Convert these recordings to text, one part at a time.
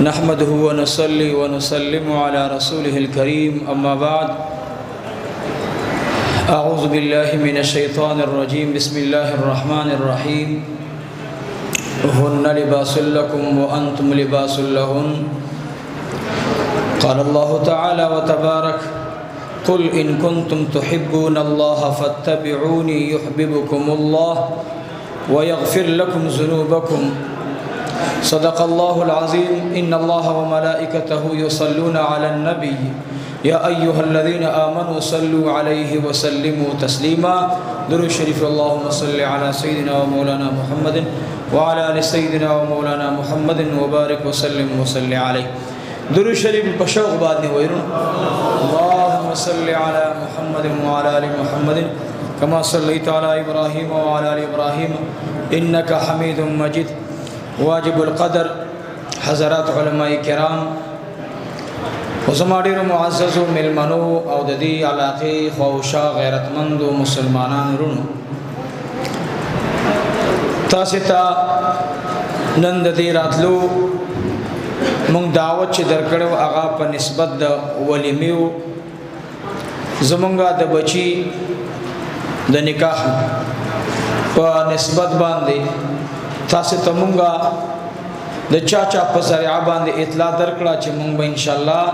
نحمده ونصلي ونسلم على رسوله الكريم أما بعد أعوذ بالله من الشيطان الرجيم بسم الله الرحمن الرحيم هن لباس لكم وأنتم لباس لهن قال الله تعالى وتبارك قل إن كنتم تحبون الله فاتبعوني يحببكم الله ويغفر لكم ذنوبكم صدق الله العظيم إن الله وملائكته يصلون على النبي يا أيها الذين آمنوا صلوا عليه وسلموا تسليما درود شريف اللهم صل على سيدنا ومولانا محمد وعلى آل سيدنا ومولانا محمد وبارك وسلم وصل عليه درود شريف بشوق بعد ويرون اللهم صل على محمد وعلى آل محمد كما صليت على إبراهيم وعلى آل إبراهيم إنك حميد مجيد واجب القدر حضرات علماء کرام وزماډیر معزز ملمنو او د دې علاقه خوشا غیرتمند مسلمانانو رونو تاسو ته نن د دې راتلو مونږ دعوت چې درکړو هغه په نسبت د ولیمیو زمونږه د بچی د نکاح په نسبت باندې تاسو ته مونږه د چاچا په ذریعہ باندې اطلاع درکړه چې مونږ به ان شاء الله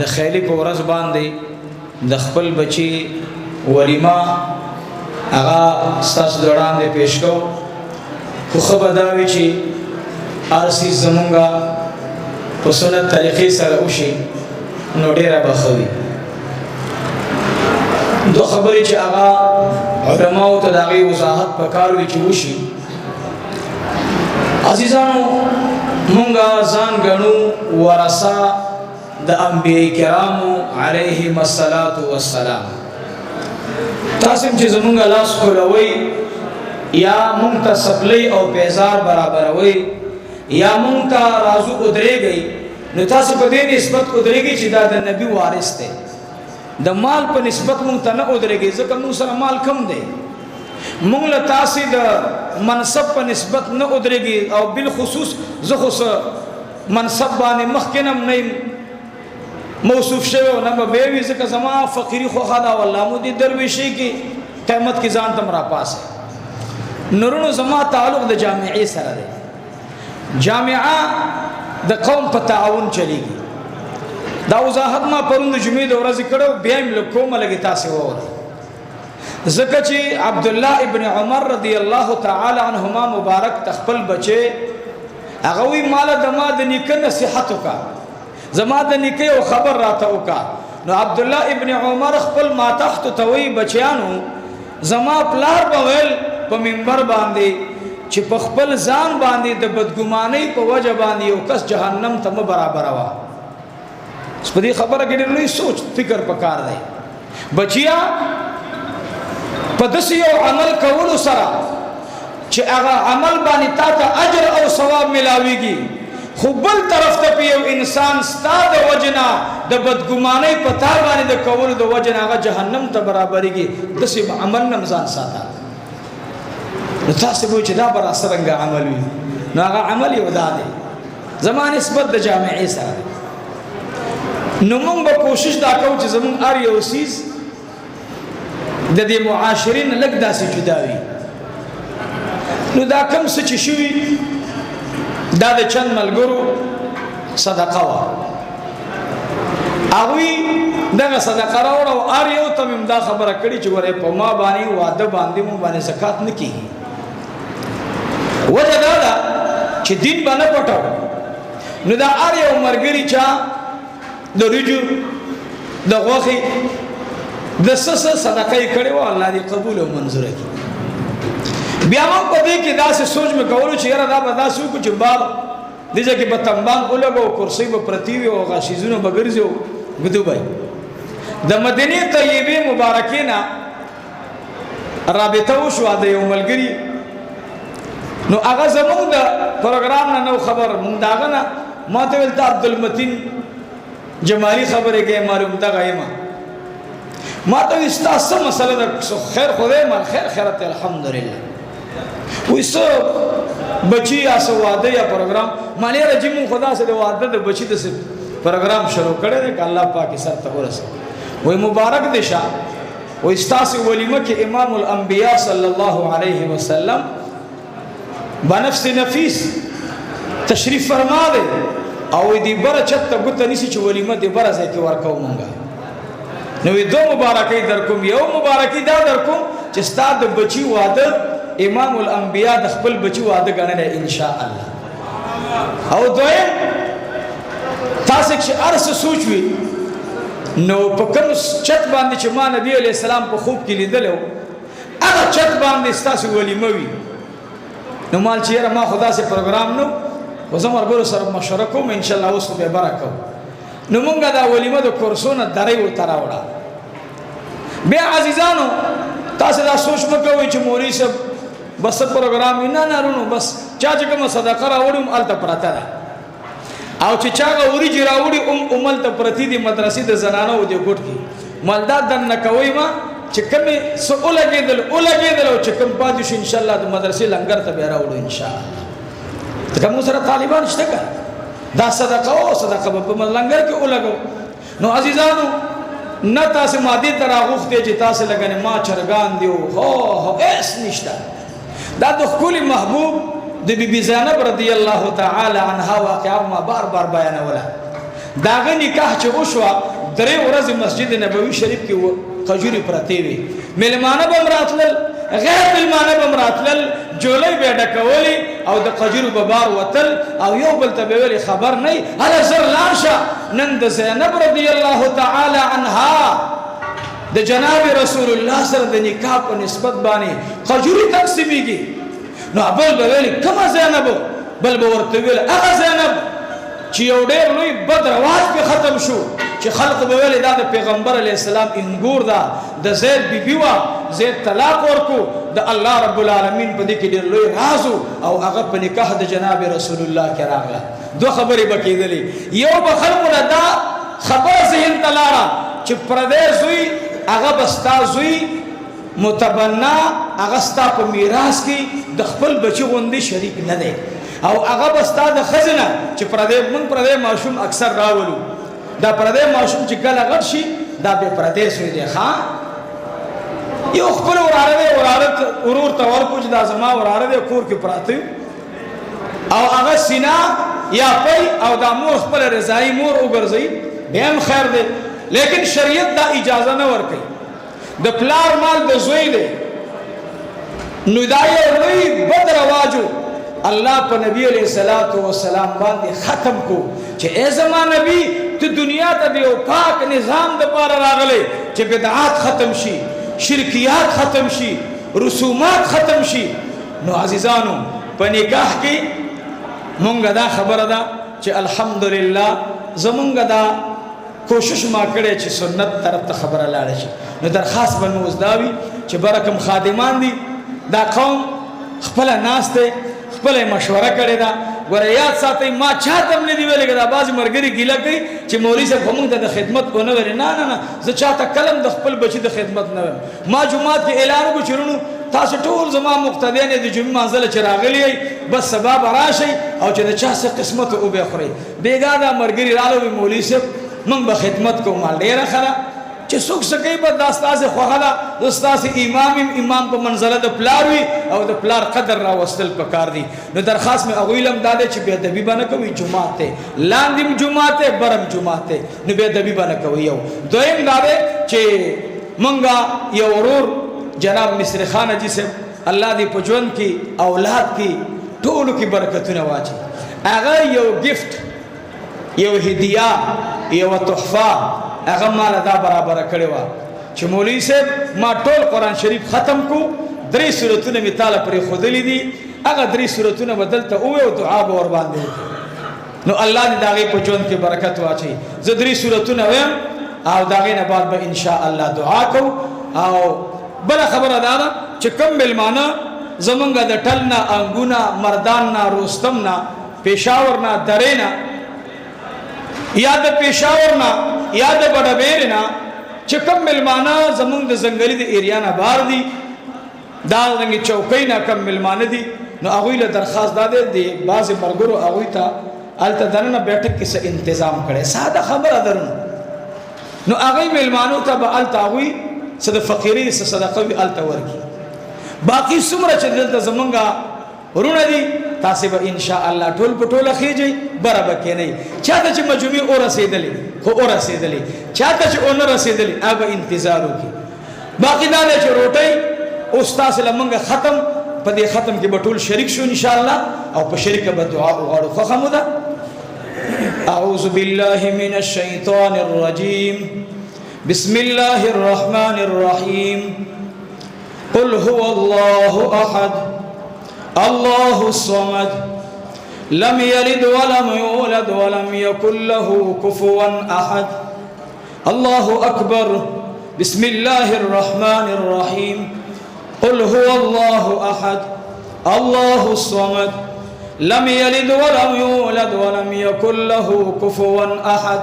د خیلی په ورځ باندې د خپل بچی ولیما هغه ستاسو وړاندې پیښ کوو خو خبر دا وی چې ارسی زمونږه په سنت طریقې سره وشي نو ډیره بخوي دو خبرې چې هغه علماء ته دغه وضاحت پکاروي چې وشي عزیزانو مونږه ځان غنو ورثه د انبیاء کرامو علیهم الصلاۃ والسلام تاسو چې زمونږه لاس خولوي یا مونږ ته سپلې او بیزار برابروي یا مونږ ته رازو ودرېږي نو تاسو په دې نسبت ودرېږي چې دا د نبی وارث دی د مال په نسبت مونږ ته نه ودرېږي ځکه مونږ سره مال کم دی مونږ له تاسو د منصب په نسبت نه ودرېږي او بالخصوص زه خو منصب باندې مخکنم نه موصوف شوی نه به وي ځکه زما فقيري خو خدا والله مو دي درویشي کې قیامت کې ځان تم را پاسه نورونو زما تعلق د جامعې سره دی جامعه د قوم په تعاون چلیږي دا وضاحت ما پروند جمعې د ورځې کړو بیا هم کومه لګی تاسو وره ځکه چې عبد الله ابن عمر رضی الله تعالی عنهما مبارک تخپل بچي هغه وی مال د ما د نیکه نصيحت وکا زما د نیکه او خبر راته وکا نو عبد الله ابن عمر خپل ما تحت توي بچیانو زما پلار بویل په منبر باندې چې په خپل ځان باندې د بدګمانۍ په وجه باندې یو کس جهنم ته برابر وا سپدي خبره کې لوی سوچ فکر پکار دی بچیا په داسې یو عمل کولو سره چې هغه عمل باندې تا ته اجر او ثواب ملاويږي خو بل طرف ته یو انسان ستاسو د وجنا د بدګمانۍ په تا باندې د کولو د وجنا هغه جهنم ته برابرېږي داسې عمل نه ځان ساته نو تاسو به چې دا بر سرنګ عمل وي نو هغه عمل یو دادې زمانه نسبت د جامعې سره نو موږ به کوشش دا کوو چې زموږ ار یو سیز د دې معاشرین لګ داسې جداوي نو دا کم څه چې شوي دا د چند ملګرو صدقه وا هغوی دغه صدقه راوړه او ار یو ته دا خبره کړي چې ورې په ما باندې واده باندې مو باندې زکات نه کیږي وجه دا ده چې دین باندې پټاو نو دا ار یو مرګري چا د رجو د غوخي د سس صدقه کړي و الله دې قبول او منظور کړي بیا موږ په دې کې داسې سوچ مې کولو چې یاره دا به داسې وکړو چې باب دې ځکه به تنبان ولګو کرسۍ به پرتی وي او غاشیزونه به ګرځو ګدو بای د مدینه طیبه مبارکې نه رابطه وشو د یو ملګری نو هغه زموږ د پروګرام نه نو خبر مونږ داغه نه ماته ولته عبدالمتین جمالی خبره کې معلوم دا غایما ما ته استاسه مسله ده خیر خدای مال خیر خیرت الحمدلله وی سو بچی یا سو واده یا پروگرام مالی رجیمون خدا سے دے واده دے بچی دے سے پروگرام شروع کرے دے کہ اللہ پاکی سر تقول سے وی مبارک دے شاہ وی استاسی ولیمہ کے امام الانبیاء صلی اللہ علیہ وسلم بنفس نفیس تشریف فرما دے او دی برا چت گتا نیسی چو ولیمہ دی برا زی کی ورکو منگا نوی دو مبارکی درکم یو مبارکی دا درکم چستا دا بچی وعدد امام الانبیاء دا خپل بچی وعدد گانے انشاءاللہ او دوئے تاسک چی عرص سوچوی نو پکم چت باندی چی ما نبی علیہ السلام پا خوب کی لیدلو اگا چت باندی استاسی ولیموی نو مال چیئر ما خدا سے پروگرام نو وزم ورگولو سر مشورکو میں انشاءاللہ اس کو بے برکو نو منگا دا ولیمہ دا کرسون درائی و تراوڑا بیا عزیزانو تاسی دا سوچ مکوئی چی مولی سب بس پروگرامی نا رونو بس چاچے کم صدقہ راوڑی علتا پراتا دا او چی چاگا اوری جی راوڑی امالتا پرتی دی مدرسی دا زنانو دی گوٹ کی مالداد دن نکوئی ما چی کمی سو اولگی دل او چی کم پادیش انشاءاللہ دا مدرسی لنگر تا بیا راوڑو انشاءاللہ تکمو سر طالبان شتکا دا صدقہ بپا لنگر کی اولگو نو عزیزانو نا تاسی مادی تراغوخ دے جی تاسی لگنے ما چرگان دیو ہو ایس نشتا دا دخولی محبوب دی بی بی زینب رضی اللہ تعالی عنہ واقعا ما بار بار بیانا ولا داغی نکاح چی غشوا درے ورز مسجد نبوی شریف کی خجوری پرتیوی ملمانہ بمراتلل غیر ملمانہ بمراتلل جولی بیڑا کولی او دا قجر ببار وطل او یو بلتا بیولی خبر نئی حالا زر لانشا نند زینب رضی اللہ تعالی عنہا دا جناب رسول اللہ سر دا نکاح پر نسبت بانی قجری تقسیمی کی نو بل بیولی کما زینبو بل بورتویل اغا زینب چی یو دیر لوی بد رواج پی ختم شو چی خلق بیولی دا پیغمبر علیہ السلام انگور دا زید بی بیوا زید طلاق ورکو دا اللہ رب العالمین پا دیکی دیر لوی رازو او اغا پا نکاح دا جناب رسول اللہ کی راغلا دو خبری بکی دلی یو بخلقنا دا خبر ذہن تلارا چی پردے زوی اغا بستا زوی متبنا اغا ستا پا میراس کی دخپل بچی غندی شریک ندے او اغا بستا دا خزنہ چی من پردے معشوم اکثر راولو دا پردے معشوم چی گل اغر شی دا بے پردے سوی دے خان یو خپل ورارت ورور تور کچھ دا زما ورارت کور کی پراتیو او اغا سینا یا پی او دا مور خپل رضائی مور اگرزئی بیم خیر دے لیکن شریعت دا اجازہ نہ ورکی دا پلار مال دا زوی دے ندائی روی بد رواجو اللہ پا نبی علیہ السلام باندے ختم کو چھے اے زمان نبی تو دنیا تا دیو پاک نظام دا پارا راغلے چھے بدعات ختم شی شرکیات ختم شی رسومات ختم شی نو عزیزانو پا نکاح کی منگا دا خبر دا چھے الحمدللہ زمانگا دا کوشش ما کرے چھے سنت طرف تا خبر لارے چھے نو درخواست بنوز داوی چھے برکم خادمان دی دا قوم خپلا ناس تے خپلا مشورہ کرے دا گورا یاد ساتے ما چاہتم نے دیوے لگا دا بازی مرگری گیلا کئی چی مولی سے خمونگ دا خدمت کو نوری نا زا چاہتا کلم دا خپل بچی دا خدمت نوری ما جماعت کے اعلانو کو چرونو تاسو ټول زما مقتدیان د جمعې منزل چې راغلی بس سبب راشي او چې د چا څه قسمت او به خوري بیګا دا مرګري رالو مولوی صاحب من به خدمت کوم ډیره خره چې څوک سکی په داستازه خوغلا استاد امام په منزله د پلاروي او د پلار قدر را وستل پکار دي نو درخواست مې اغویلم داده چې به ادبی باندې کوي جمعه ته لاندیم جمعه ته برم جمعه ته نو به ادبی باندې کوي یو دویم داده چې منګه یو ورور جناب مصر خان جی سے اللہ دی پجون کی اولاد کی ټولو کی برکتونه واچي هغه یو گفت یو هدیه یو تحفه هغه مال دا برابر کړی و چې مولوی صاحب ما ټول قرآن شریف ختم کو 3 سورتونه می تعالی پر خودلی دي هغه 3 سورتونه بدلته او دعا به ور باندې نو الله دې داغه پجون کی برکت واچي زه 3 سورتونه ویم او داغه نه بعد به ان شاء الله دعا کو او بلا خبر دادا چې کم ملمانا زمونږ د ټلنا انګونا مرداننا روستمنا پېښورنا درېنا یا د پېښورنا یا د بډبېرنا چې کم ملمانا زمونږ د زنګلي د ایریا نه بار دي دا رنګ چوکۍ نه کم ملمانه دي نو هغوی له درخواست دا دی بعضې ملګرو هغوی ته هلته دننه بیټک کې څه انتظام کړی ساده خبره درنه نو هغوی ملمانو ته به هلته هغوی څه د فقیرۍ څه صدقه وي هلته ورکړي باقي څومره چې دلته زمونږ ورونه دي تاسې به انشاءالله ټول په ټوله خېږئ بره به کېنئ چاته چې مجموعې ورسېدلې خو ورسېدلې چاته چې ونه رسېدلې هغه به انتظار وکړي باقي دا دی چې روټۍ اوس تاسې له مونږ ختم په دې ختم کې به ټول شریک شو انشاءالله او په شریکه به دعا وغواړو خوښه مو ده أعوذ بالله من الشيطان الرجيم بسم الله الرحمن الرحيم قل هو الله أحد الله الصمد لم يلد ولم يولد ولم يكن له كفوا أحد الله أكبر بسم الله الرحمن الرحيم قل هو الله أحد الله الصمد لم يلد ولم يولد ولم يكن له كفوا أحد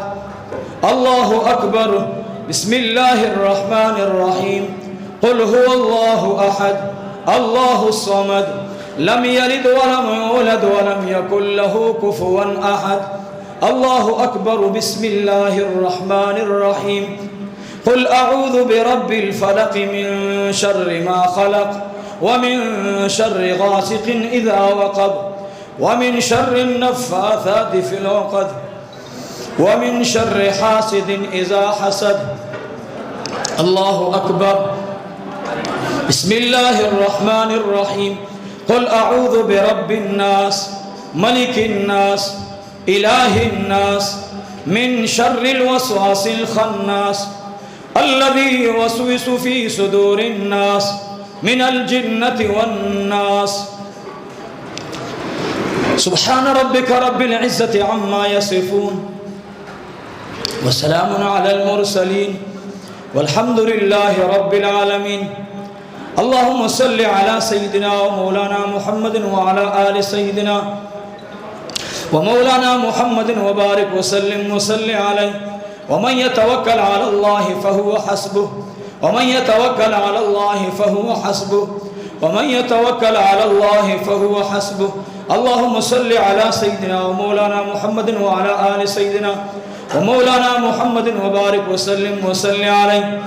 الله أكبر بسم الله الرحمن الرحيم قل هو الله أحد الله الصمد لم يلد ولم يولد ولم يكن له كفوا أحد الله أكبر بسم الله الرحمن الرحيم قل أعوذ برب الفلق من شر ما خلق ومن شر غاسق إذا وقب ومن شر النفاثات في العقد ومن شر حاسد إذا حسد الله أكبر بسم الله الرحمن الرحيم قل أعوذ برب الناس ملك الناس إله الناس من شر الوسواس الخناس الذي يوسوس في صدور الناس من الجنة والناس سبحان ربك رب العزة عما يصفون وسلام على المرسلين والحمد لله رب العالمين اللهم صل على سيدنا ومولانا محمد وعلى آل سيدنا ومولانا محمد وبارك وسلم وصل عليه ومن يتوكل على الله فهو حسبه ومن يتوكل على الله فهو حسبه ومن يتوكل على الله فهو حسبه اللهم صل على سيدنا ومولانا محمد وعلى آل سيدنا ومولانا محمد وبارك وسلم وصل عليه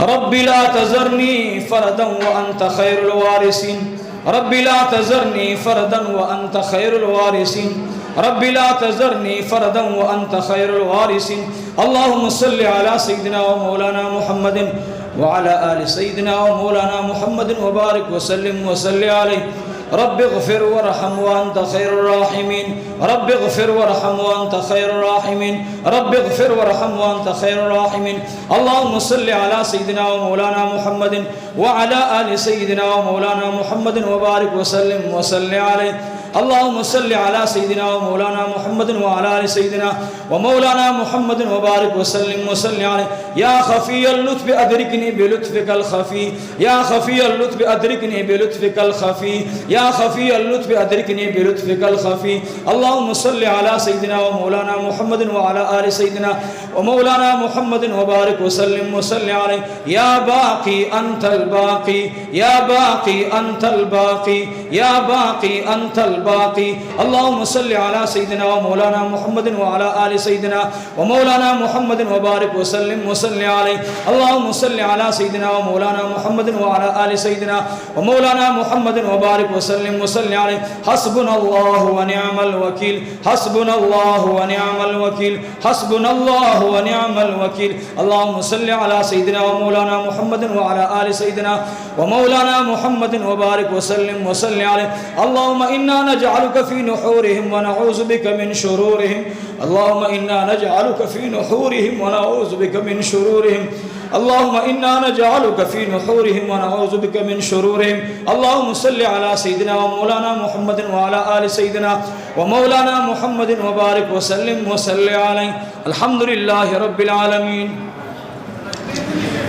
رب لا تذرني فردا وأنت خير الوارثين رب لا تذرني فردا وأنت خير الوارثين رب لا تذرني فردا وأنت خير الوارثين اللهم صل على سيدنا ومولانا محمد وعلى آل سيدنا ومولانا محمد وبارك وسلم وصل عليه رب اغفر وارحم وأنت خير الراحمين رب اغفر وارحم وأنت خير الراحمين رب اغفر وارحم وأنت خير الراحمين اللهم صل على سيدنا ومولانا محمد وعلى آل سيدنا ومولانا محمد وبارك وسلم وصل عليه اللهم صل على سيدنا ومولانا محمد وعلى آل سيدنا ومولانا محمد وبارك وسلم وصل عليه يا خفي اللطف أدركني بلطفك الخفي يا خفي اللطف أدركني بلطفك الخفي يا خفي اللطف أدركني بلطفك الخفي اللهم صل على سيدنا ومولانا محمد وعلى آل سيدنا ومولانا محمد وبارك وسلم وصل عليه يا باقي أنت الباقي يا باقي أنت الباقي يا باقي أنت الباقي اللهم صل على سيدنا ومولانا محمد وعلى آل سيدنا ومولانا محمد وبارك وسلم وصل عليه اللهم صل على سيدنا ومولانا محمد وعلى آل سيدنا ومولانا محمد وبارك وسلم وصل عليه حسبنا الله ونعم الوكيل حسبنا الله ونعم الوكيل حسبنا الله ونعم الوكيل اللهم صل على سيدنا ومولانا محمد وعلى آل سيدنا ومولانا محمد وبارك وسلم وصل عليه اللهم إنا نجعلك في نحورهم ونعوذ بك من شرورهم اللهم إنا نجعلك في نحورهم ونعوذ بك من شرورهم اللهم إنا نجعلك في نحورهم ونعوذ بك من شرورهم اللهم صل على سيدنا ومولانا محمد وعلى آل سيدنا ومولانا محمد وبارك وسلم وصل عليه الحمد لله رب العالمين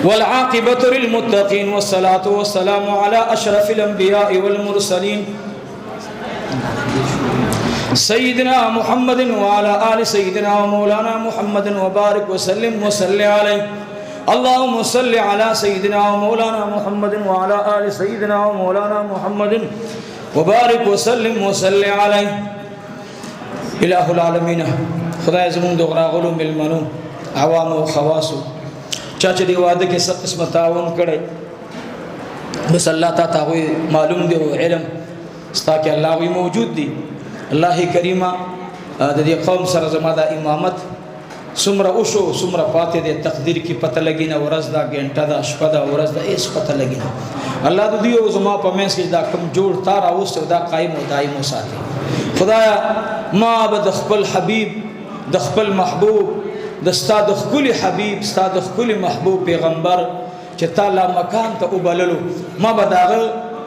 والعاقبة للمتقين والصلاة والسلام على أشرف الأنبياء والمرسلين سيدنا محمد وعلى آل سيدنا ومولانا محمد وبارك وسلم وصل عليه اللهم صل على سيدنا ومولانا محمد وعلى آل سيدنا ومولانا محمد وبارك وسلم وصل عليه. الہ العالمین خدای زمون د غراغلو ملمنو عوام او خواصو چاچ دی واده کې ست قسم تعاون کړي بس الله تعالی معلوم دی او علم ستا کې الله وی موجود دی. الله کریمه د دې قوم سره زما د امامت سمره اوشو سمره پاتې د تقدیر کی پته لګی نه ورځ دا غنټه دا شپه دا ورځ دا ایس پته لګی نه الله د دې او زما په منځ کې دا کم جوړ تار اوسه دا قائم او دائم وساتي. خدایا ما بد خپل حبیب د خپل محبوب د استاد خپل حبیب استاد خپل محبوب پیغمبر چې تعالی مکان ته وبللو ما بداغه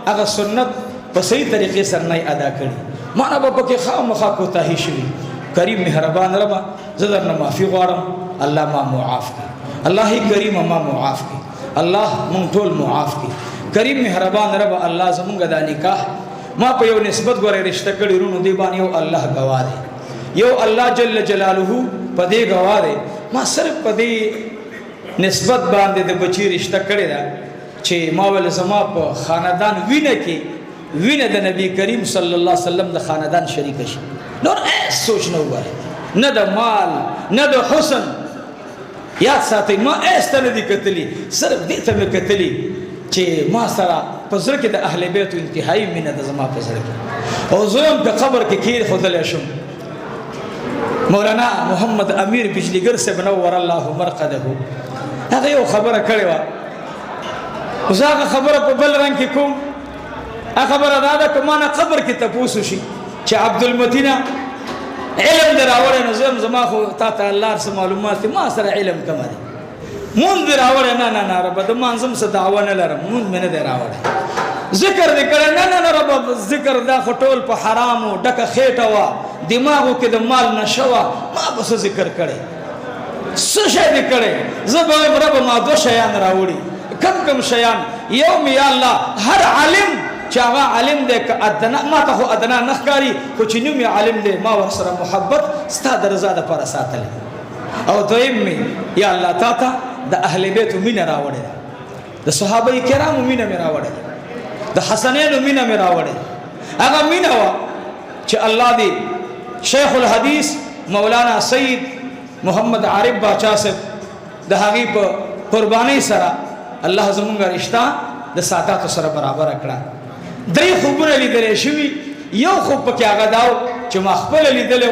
هغه سنت په صحیح طریقې سره نه ادا کړي ما نه په کې خامخا کوتاهی شوی. کریم مهربان رب زدر نه معافي غواړم الله ما معاف کړي. الله کریم ما معاف کړي. الله مونږ ټول معاف کړي. کریم مهربان رب الله زمونږ د نکاح ما په یو نسبت غوړې رشتہ کړي رونو دی باندې یو الله گواه دی یو الله جل جلاله په دې گواه دی ما صرف په دې نسبت باندې د بچی رشتہ کړي دا چې ما ول زما په خاندان وینه کې وینه د نبی کریم صلی الله علیه وسلم د خاندان شریک شي. نور سوچ نه وای نه د مال نه د حسن یاد ساتي ما استنه دي کتلی صرف دې ته مې کتلی چې ما سره په زړه کې د اهل بیت انتهایی مینه د زما په زړه کې او زوم په قبر کې کیر خدل شم. مولانا محمد امیر بجلیګر سے بنور الله مرقده هغه یو خبره کړې و وزاغه خبره په بل رنگ کې کوم خبره دا ده کومه قبر کې تاسو شي چې عبد المتین علم دراوړ نظم زما خو تا ته الله سره معلومات ما سره علم کم دي مون دراوړ نه نه رب د مانزم څه دعوه نه لرم مون منه دراوړ ذکر دې کړه نه رب ذکر دا خټول په حرام او ډکه خېټه وا دماغو کې د مال نشوا ما بس ذکر کړي څه شي دې کړي زبر رب ما دو شیان راوړي کم شیان یوم یا الله هر عالم چې هغه عالم دې ادنا ما ته ادنا نخکاری خو چې نوم عالم دې ما ور سره محبت ستاسو رضا د پر ساتل او دویم می یا الله تعالی د اهل بیت مين راوړل د صحابه کرامو مين مې راوړل د حسنین مين مې راوړل هغه مين وا چې الله دې شیخ الحدیث مولانا سید محمد عارف باچا صاحب د هغه په قربانی سره الله زمونږ رشتہ د ساتاتو سره برابر کړه. درې خوبونه لیدل شوی یو خوب پکې هغه داو چې ما خپل لیدل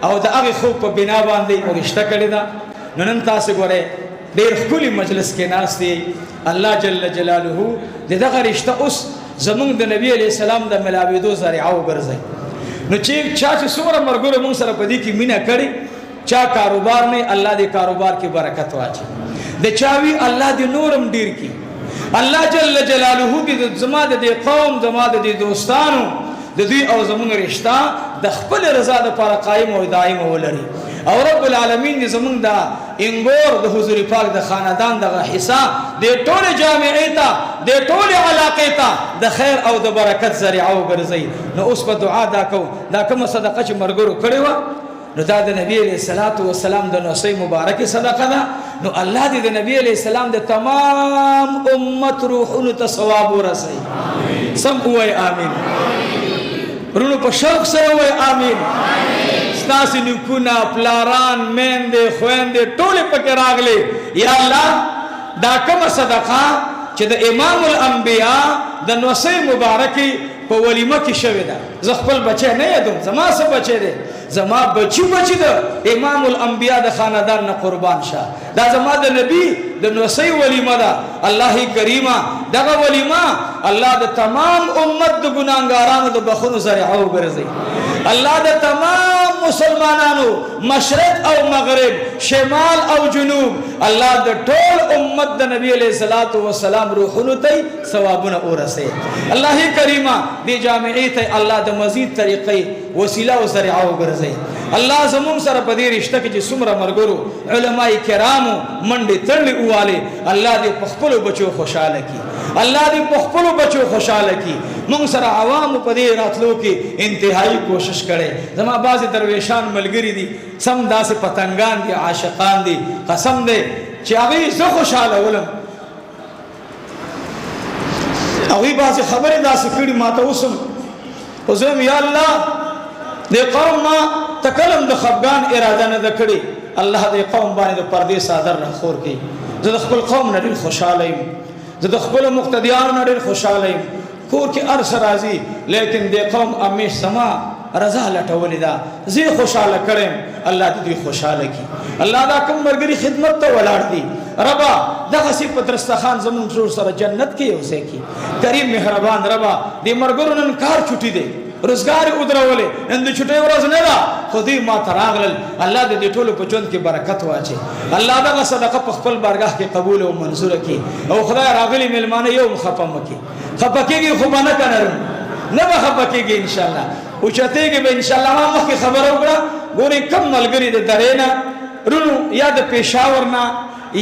او د هغه خوب په بنا باندې رشتہ کړی دا نن تاسو ګوره ډېر خولي مجلس کې ناس دی الله جل جلاله دغه رشتہ اوس زمونږ د نبی علی السلام د ملاویدو ذریعہ وګرځي. نو چې چا چې څومره مرګره مون سره پدې کې مینا کړي چا کاروبار نه الله دې کاروبار کې برکت واچي د چاوي الله دې نورم ډیر کی الله جل جلاله دې زما د قوم زما د دوستانو د دوی او زمونږ رشتہ د خپل رضا لپاره قائم او دائم ولري او رب العالمین دې زمونږ د انګور د حضور پاک د خاندان دغه حصہ د ټول جامعې ته د ټول علاقې ته د خیر او د برکت ذریعہ وګرځي. نو اوس په دعا دا کو دا کوم صدقه چې مرګرو کړی و نو دا د نبی علیہ الصلوۃ والسلام د نوسې مبارکه صدقه ده. نو الله دې د نبی علیہ السلام د تمام امت روحونو ته ثواب ورسوي. سم وای امين رونو په شوق سره وای امين. ستاسو نیکونه پلاران میندې خويندې ټول پکې راغلي یا الله دا کوم صدقه چې د امام الانبیاء د نوسې مبارکه په ولیمه کې شوی دا ز خپل بچی نه یادوم زما څه بچی دی زما بچی ده امام الانبیاء د خاندان نه قربان شه دا زما د نبی د نوسې ولیمه ده. الله کریمه دغه ولیمه الله د تمام امت د ګناګارانو د بخونو ذریعہ وګرځي. الله د تمام مسلمانانو مشرق او مغرب شمال او جنوب الله د ټول امت د نبی علیہ الصلوۃ والسلام روحونو ته ثوابونه ورسي. الله کریمه دې جامعې ته الله د مزید طریقې وسیله او ذریعہ وګرځي. الله زمون سره په دې رشتہ کې چې څومره مرګرو علماء کرامو منډه تړلې واله الله دې په خپل بچو خوشاله کړي الله دې په خپل بچو خوشاله کړي. موږ سره عوام په دې راتلو کې انتهایی کوشش کړي. زما بعض درویشان ملګری دي سم داسې پتنګان دي عاشقان دي قسم دې چې هغه زه خوشاله ولم هغه بعض خبرې داسې کړي ماته اوسم وزم یا الله دې قوم ما تکلم د خفغان اراده نه د کړي الله دې قوم باندې د پردې صادر نه خور کړي زه د خپل قوم نه ډېر خوشاله یم زه د خپل مقتدیانو نه ډېر خوشاله یم کور کې ارس راځي لیکن دې قوم امیش سما رضا لټولې ده زه خوشاله کړم الله دې خوشاله کړي الله دا کوم مرګري خدمت ته ولاړ دي ربا دغه سی پترستخان زمون ټول سره جنت کې اوسې کی کریم مهربان ربا دې مرګرو نن کار چټي دي روزګار ودرولې نن د چټي ورځ نه ده خو دې ما تراغل الله دې ټول په ژوند کې برکت واچي الله دغه صدقه په خپل بارگاه کې قبول او منزور کړي او خدای راغلي ملمانه یو خپم کړي خپکیږي خو باندې کنه نه به خپکیږي ان شاء الله او چتهږي به ان شاء الله ما مخکې خبر وکړه ګوري کم ملګری د درینا رونو یا د پېښور نه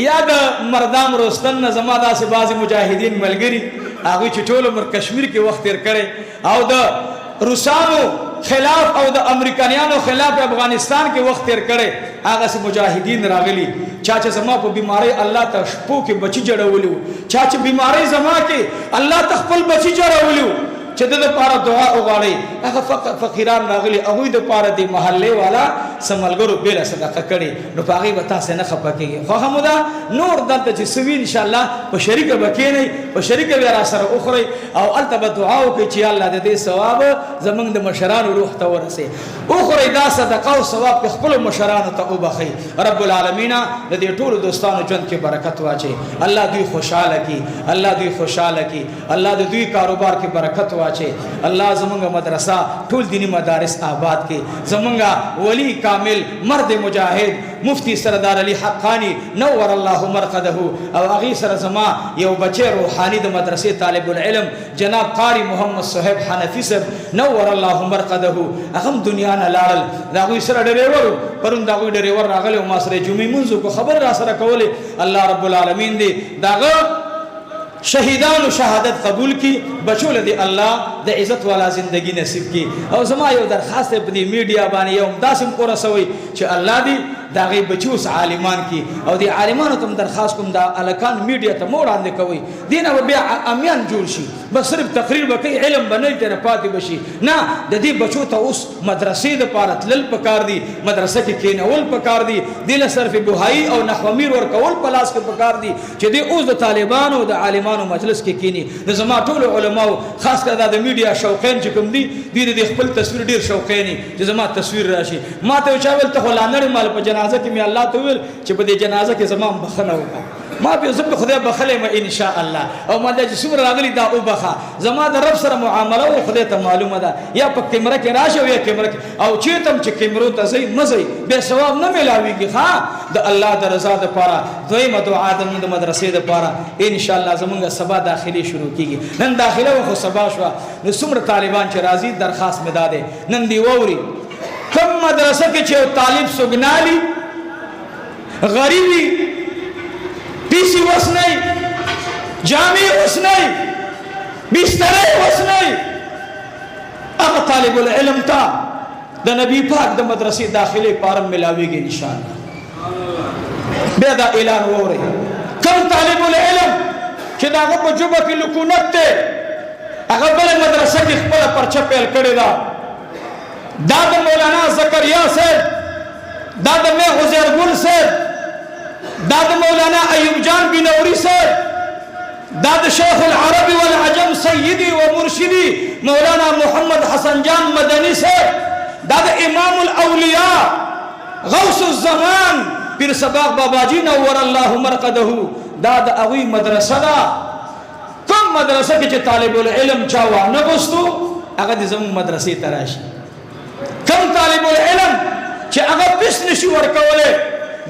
یا د مردام روستن نه زما داسې بعضې مجاهدین ملګري هغوی چې ټول عمر کشمیر کې وخت تېر کړی او د روسانو خلاف او د امریکایانو خلاف افغانستان کې وخت تېر کړی هغسې مجاهدین راغلي چا چې زما په بیمارۍ الله ته شپو کې بچي جوړولي وو چا چې بیمارۍ زما کې الله ته خپل بچي جوړولي وو چې د لپاره دعا وغواړي هغه فقیران راغلي هغوی د پاره د محلې والا سملګرو بیله صدقه کړي نو په هغې به تاسې نه خفه کېږي خو همو ده نور دلته چې سوي انشاءالله په شریکه به کښېنئ په شریکه بیا را سره وخورئ او هلته به دعا وکړئ چې الله د دې ثواب زموږ د مشرانو روح ته ورسوي وخورئ دا صدقه او ثواب په خپلو مشرانو ته وبخئ رب العالمین د دې ټولو دوستانو ژوند کې برکت واچي الله دوی خوشحاله کړي الله دوی خوشحاله کړي الله د دوی کاروبار کې برکت واچي الله زمونږ مدرسه ټول دینی مدارس آباد کې زمونږ ولی کامل مرد مجاهد مفتی سردار علی حقانی نور الله مرقده او هغې سره زما یو بچی روحانی د مدرسې طالب العلم جناب قاری محمد صهیب حنفي صاحب نور الله مرقده هغه هم دنیا نه لاړل د هغوی سره ډریور پرون د هغوی ډریور راغلی او ما سره جمعې لمونځ وکړو خبر را سره کولې الله رب العالمین دې د هغه شهیدانو شهادت قبول کی بچول دی الله د عزت والا زندگی نصیب کی او زما یو درخواست په دې میډیا باندې یو داسم ورسوي چې الله دې دا غي بچوس عالمان کی او دې عالمانو ته درخواست کوم دا الکان میډیا ته مور اند کوي دینه بیا امیان جوړ شي بس صرف تقریر وکي علم بنئ ته پاتې بشي نه د دې بچو ته اوس مدرسې د پاره تلل پکار دي مدرسې کې کېنول پکار دي دل صرف بوهایی او نحومیر ور کول پلاس کې پکار دي چې دې اوس د طالبانو د عالمانو مجلس کې کینی د زما ټول علماو خاص کر د میډیا شوقین چې کوم دي د خپل تصویر ډیر شوقیني چې زما تصویر راشي ما ته چاول ته ولانړ مال په جنازه کې مې الله ته ویل چې په دې جنازه کې زما بخنه وکړه ما به زب خدای بخلې ما ان شاء الله او ما د څومره راغلي دا او بخا زما د رب سره معامله او خدای ته معلومه ده یا په کیمره کې راشه یا کیمره کې او چې تم چې کیمرو ته زی مزي به ثواب نه ملاويږي ها د الله د رضا لپاره دویمه دعا د مدرسې لپاره ان شاء الله زمونږ سبا داخلي شروع کیږي نن داخله خو سبا شو نو څومره طالبان چې راځي درخواست مې داده نن دی ووري کوم مدرسه کې چې طالب سګنالي غریبي پیسی وس نہیں جامع وس نہیں بسترے وس نہیں اب طالب العلم تا دا نبی پاک دا مدرسی داخلی پارم ملاوی گی انشاءاللہ بیدا اعلان ہو رہی کم طالب العلم چی دا غب جبہ کی لکونت تے اگر بلے مدرسہ کی خپل پرچہ پیل کردے دا داد مولانا زکریا سے داد میں غزیر گل سے داد مولانا ایوب جان بنوری سے داد شیخ العرب والعجم سیدی و مرشدی مولانا محمد حسن جان مدنی سے داد امام الاولیاء غوث الزمان پیر سباق بابا جی نور اللہ مرقدہ داد اغوی مدرسہ دا کم مدرسہ کی طالب العلم چاوا نبستو اگر دیزم مدرسی تراشی کم طالب العلم چه اگر پس نشی ورکولے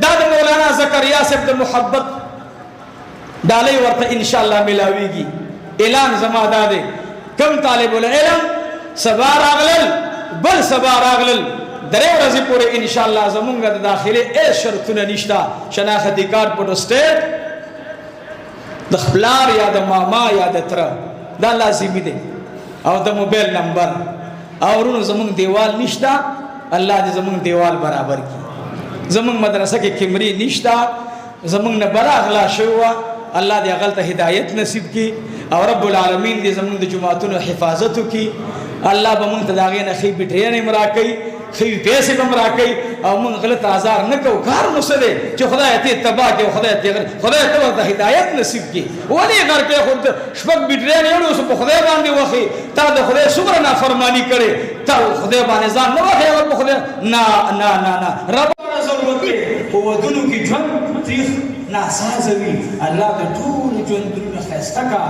داد مولانا زکریا صاحب د محبت ډالۍ ورته انشاءالله ملاویږي اعلان زما دادې کم طالب العلم سبا راغلل بل سبا راغلل درې ورځې پورې انشاءالله زمونږ د داخلي هیڅ شرطونه نشته شناختي کارت په سټیټ د خپلار یا د ماما یا د تره دا لازمي دی او د موبایل نمبر او ورونو زمونږ دیوال نشته الله دې زمونږ دیوال برابر کړي زمونږ مدرسه کې کیمرې نشته زمونږ نه بلا اغلا شوه الله دې هغه ته هدایت نصیب کړي او رب العالمین دې زمونږ د جماعتونو حفاظت وکړي الله به مونږ ته د هغې نه ښې بیټرۍ هم راکوي ښې پیسې به هم راکوي او مونږ غلط آزار نه کوو کار مو څه دی چې خدای ته تباه کړي خدای ته ورته هدایت نصیب کړي ولې غر کې خو شپږ بیټرۍ یې اوس په خدای باندې وخی تا د خدای څومره نافرماني کړې تا خدای باندې ځان نه وخی او په خدای نه رب ضرورت دی په ودونو کې ژوند تریخ ناسازه وي الله د ټولو ژوندونو ښایسته کا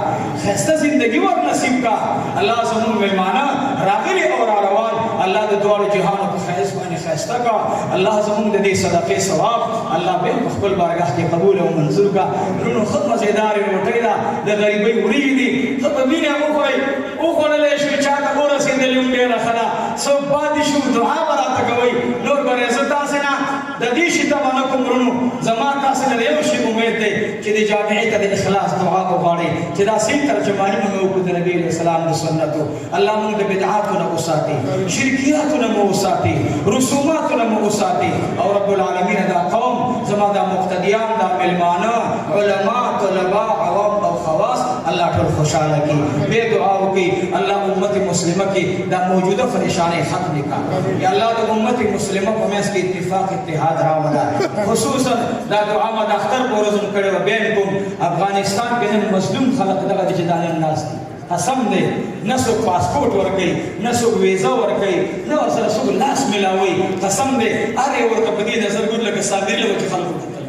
ښایسته زندګي ور نصیب کا الله زموږ مېلمانه راغلي او را روان الله د دواړو جهانو په ښایست باندې ښایسته کا الله زموږ د دې صدقې ثواب الله به په خپل بارګاه کې قبول او منظور کا ورونو ښه مزېدارې روټۍ ده د غریبۍ وریجې دي ښه په مینه وخورئ وخوړلی شوې چا ته ورسېدلې هم ډېره ښه ده څوک پاتې شو دعا به راته کوئ نور به زه تاسې نه د دې شي تمه نه کوم ورونو زما تاسې نه یو شي امید دی چې د جامعې ته د اخلاص دعا وغواړئ چې دا صحیح ترجماني موږ وکړو د نبي علیه السلام د سنتو الله موږ د بدعاتو نه وساتي شرکیاتو نه مو وساتي رسوماتو نه مو وساتي او رب العالمین دا قوم زما دا مقتدیان دا ملمانه علما طلبا عوام او خواص الله ټول خوشحاله کړي بې دعا وکړي الله امت مسلمه کې دا موجوده پریشانۍ ختم کړي یا الله د امت مسلمه په منځ کې اتفاق اتحاد راوړه خصوصا دا دعا ما د اختر په ورځ کړې وه بیا کوم افغانستان کې نن مظلوم خلک دغه دي چې دا نن ناست دي قسم دی نه څوک پاسپورټ ورکوي نه څوک ویزه ورکوي نه ورسره څوک لاس میلاوي قسم دی هر یو ورته په دې نظر ګوري لکه صابر له چې خلکو کتل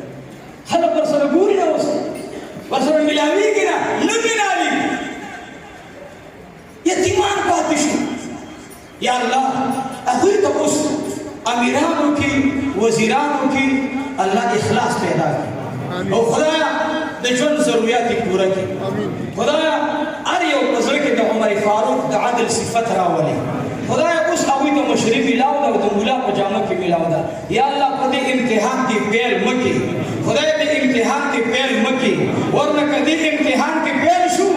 خلک ورسره ګوري نه اوس ورسره میلاویږي نه میلاویږي یتیمان پاتې شو یا الله هغوی ته اوس امیرانو کې وزیرانو کې الله اخلاص پیدا کړي او خدایا د ژوند ضرورت یې پوره کړي خدایا هر یو په زړه کې د عمر فاروق د عدل صفت راولي خدایا اوس هغوی ته مشري میلاو ده او د مولا په جامه کې میلاو ده یا الله په دې امتحان کې پیل مه کړي خدای دې امتحان کې پیل مه کړي ورنه که دې امتحان کې پیل شو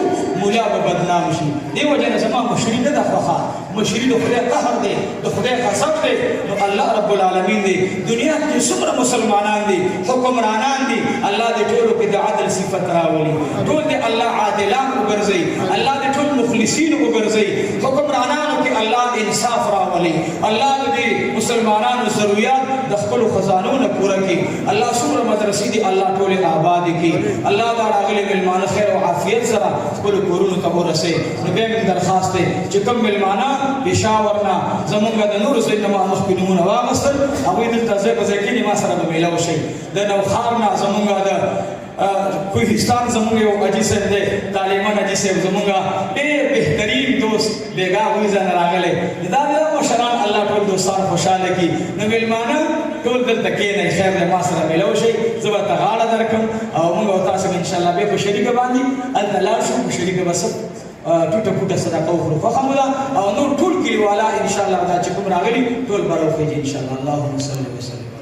مولا به بدنام شي دې وجه نه زما مشري نه ده خوښه مشري د خدای قهر دی د خدای غضب دی نو الله رب العالمین دی دنیا کې څومره مسلمانان دي حکمرانان دي الله دې ټولو کې د عدل صفت راولي ټول دې الله عادلان وګرځي الله دې ټول مخلصین وګرځي حکمرانانو کې الله انصاف راولي الله دې مسلمانانو ضرورت د خپل خزانو نه پوره کړي الله څومره مدرسې دي الله ټول آباد کړي الله دا راغلي ملمانه خیر او عافیت سره خپل کورونو ته ورسي نو به موږ درخواست دی چې کوم ملمانه پېښورنا زمونږ د نور سینما مخکې نومونه واغوستل هغوی دلته ځای په ځای کې ما سره به میلاو شي د نوښار نه زمونږ د کوهستان زمونږ یو حاجي صاحب دی طالبان حاجي صاحب زمونږ ډېر بهترین دوست بیګا هغوی ځانه راغلی دا مشران الله ټول دوستان خوشحاله کړي نو مېلمانه ټول دلته کښېنئ خیر دی ما سره میلاو شئ زه به ته غاړه درکړم او موږ او تاسو به انشاءالله بیا په شریکه باندې هلته لاړ شو په شریکه به څه ټوټه پوټه صدقه وخورو خوښه مو ده او نور ټول کلیوالا انشاءالله دا چې کوم راغلي ټول به راوخېږي انشاءالله اللهم صل وسلم